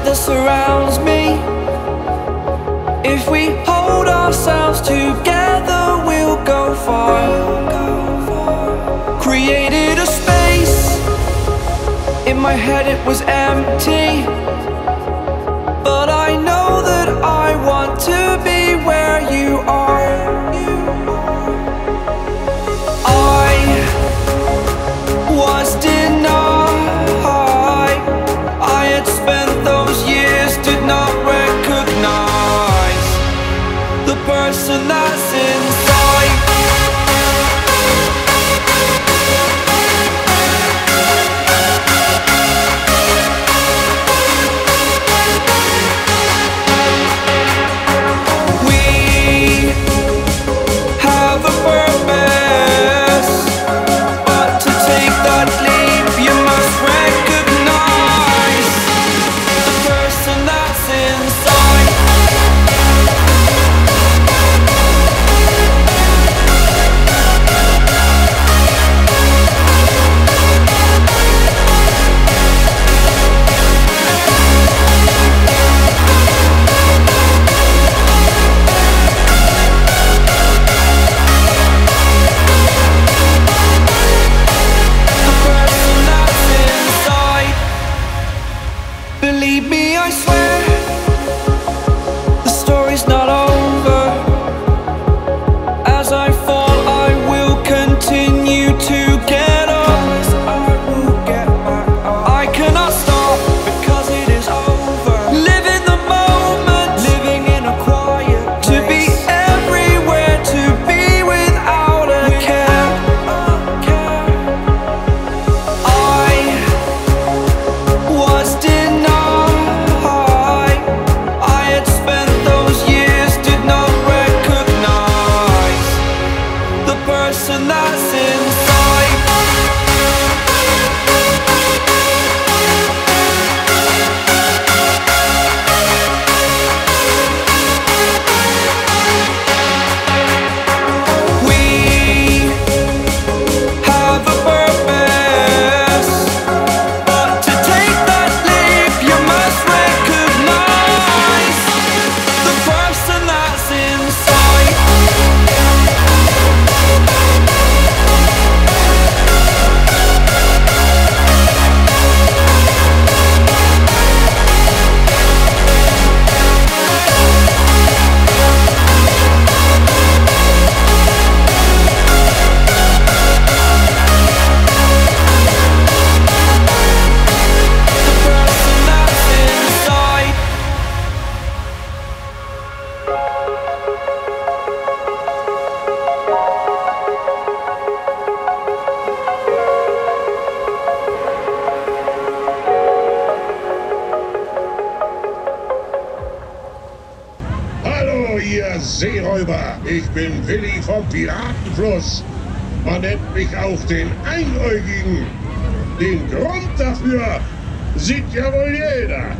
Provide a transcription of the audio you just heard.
that surrounds me. If we hold ourselves together, we'll go far. Created a space. In my head it was empty, but I know that I want to be where you are. I was denied. I had spent those years, did not recognize the person that's inside. We have a purpose, but to take that leap you must recognize the person that's inside. The person that's inside. Believe me, I swear, the story's not over. As I fall, I will continue to get up. I cannot stop because it is over. Live in the moment, living in a quiet place. To be everywhere, to be without a care. I was denied. I had spent those years, did not recognize the person that's inside. We have a purpose, but to take that leap you must recognize the person that's inside. The person that's inside. Hallo, ihr Seeräuber! Ich bin Willi vom Piratenfluss. Man nennt mich auch den Einäugigen. Den Grund dafür sieht ja wohl jeder.